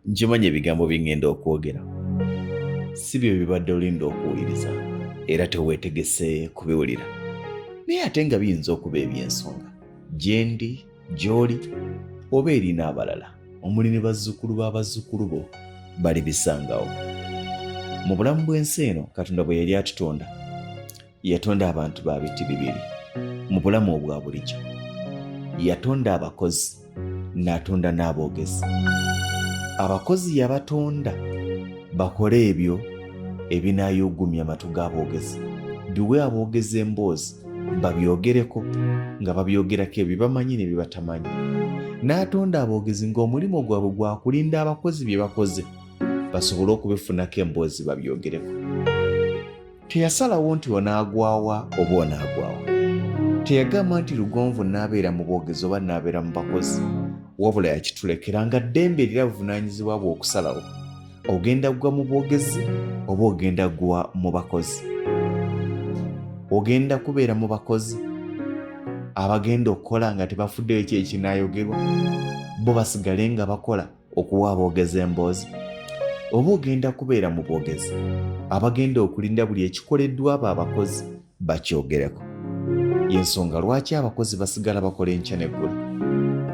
Nkimanyi ebigambo bingenda okwogera si byo bibadde olinda okuwuliriza era teweetegese kubiwulira, naye ate nga biyinza okuba eby'ensonga gyendi gy'oli oba eri n'abalala omuli ne bazzukulu b'abazzukulu bo bali bisangawo. Mu bulamu bw'ensi eno Katonda bwe yali atutonda yatonda abantu ba biti bibiri mu bulamu obwa bulijjo. Yatonda abakozi n'atonda n'aboogezi. Abakozi yabatonda bakole ebyo ebinaayugumya amatu g'aboogezi, biwe aboogezi emboozi babyogereko nga babyogerako ebyo bamanyi ne bibatamanyi. N'atonda aboogezi ng'omulimu gwabwe gwa kulinda abakozi bye bakoze basobole okubifunako emboozi babyogereko. Teyasalawo nti onaagwawa oba onaagwawa. Teyagamba nti lugonvu n'abeera mu boogezi oba n'abeera mu bakozi, wabula yakitulekera nga ddembe lira buvunaanyizibwa bwe okusalawo ogenda gwa mu boogezi oba ogenda gwa mu bakozi. Ogenda kubeera mu bakozi abagenda okukola nga tebafuddeyo eki ekinaayogerwa bo basigale nga bakola okuwa aboogezi emboozi, oba ogenda kubeera mu boogezi abagenda okulinda buli ekikoleddwa abo abakozi bakyogereko. Y'ensonga lwaki abakozi basigala bakola enkya n'eggulu,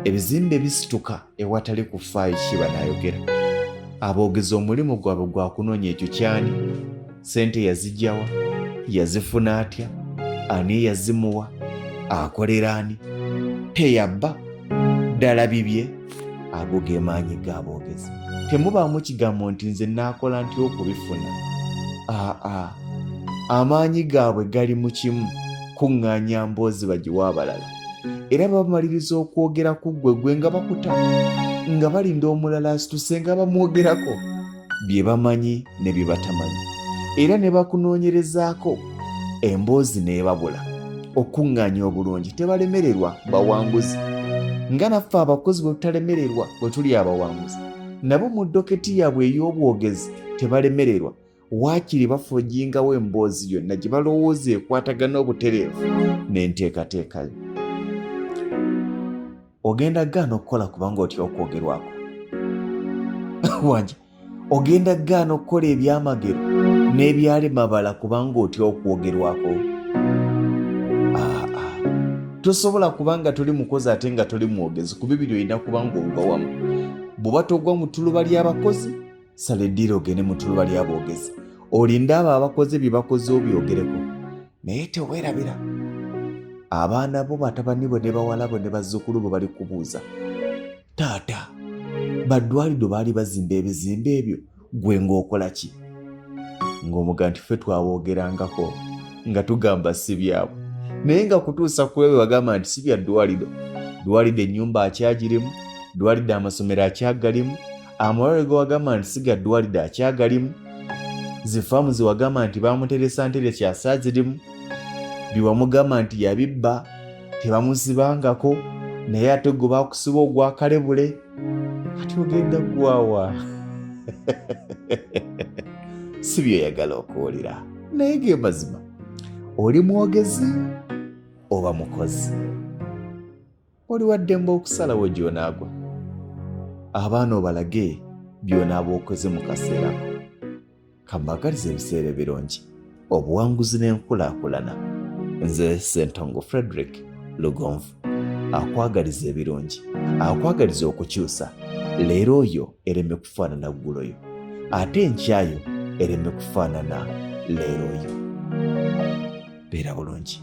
ebizimbe bisituka ewatali kufaayo kibanaayogera. Aboogezi omulimu gwabwe gwa kunoonya ekyo kyani, ssente yazigyawa, yazifuna atya, ani yazimuwa, akolera ani, teyabba, ddala bibye. Ago ge maanyi g'aboogezi. Temubaamu kigambo nti nze naakola ntya okubifuna. Amaanyi gaabwe gali mu kimu, kuŋŋaanya mboozi bagiwa abalala, era bamaliriza okwogera ku ggwe nga bakuta, nga balinda omulala asituse nga bamwogerako bye bamanyi ne bye batamanyi, era ne bakunoonyerezaako emboozi n'ebabula. Okuŋŋaanya obulungi tebalemererwa bawanguzi, nga naffe abakozi bwe tutalemererwa bwe tuli abawanguzi, nabo mu doketi yaabwe ey'obwogezi tebalemererwa, waakiri bafojingawo emboozi yonna gye balowooza ekwatagana obutereevu n'enteekateekayo. Ogenda gaana okukola kubanga otya okwogerwako wanje, ogenda gaana okukola ebyamagero n'ebyalema kubanga otya okwogerwako. Tosobola kubanga toli mukozi ate nga toli mwogezi, ku bibiri olina kubanga ogwa wamu. Bw'oba togwa mu ttuluba ly'abakozi, sala eddiira ogende mu ttuluba ly'aboogezi, olinde abo abakoze bye bakoze obyogereko, naye teweerabira. Abaana bo, batabani bo ne bawala bo ne bazzukulu bo bali kubuuza, taata baddwaliro baali bazimba ebizimbe ebyo, gwe ng'okola ki? Ng'omuga nti ffe twaboogerangako nga tugamba si byabwe, naye nga kutuusa ku ebyo bagamba nti si bya ddwaliro. Ddwaliro ennyumba akyagirimu, ddwaliro amasomero akyagalimu, amalwaliro ge wagamba nti si ga ddwaliro akyagalimu, zifaamu ze wagamba nti bamuteresa nteresa asaazirimu, bye wamugamba nti yabibba tebamuzibangako, naye ate gwe baakusiba ogwa kalebule, ati ogenda gwawa? Si byoyagala okuwulira, naye ge mazima. Oli mwogezi oba mukozi? Oli waddembe okusalawo gy'onaagwa. Abaana obalage by'onaaba okoze mu kaseerako. Kambagaliza ebiseera ebirungi, obuwanguzi n'enkulaakulana. Nze Ssentongo Frederick Lugonvu akwagaliza ebirungi, akwagaliza okukyusa. Leero oyo ereme kufaanana gguloyo, ate enkyayo ereme kufaanana leero oyo. Beera bulungi.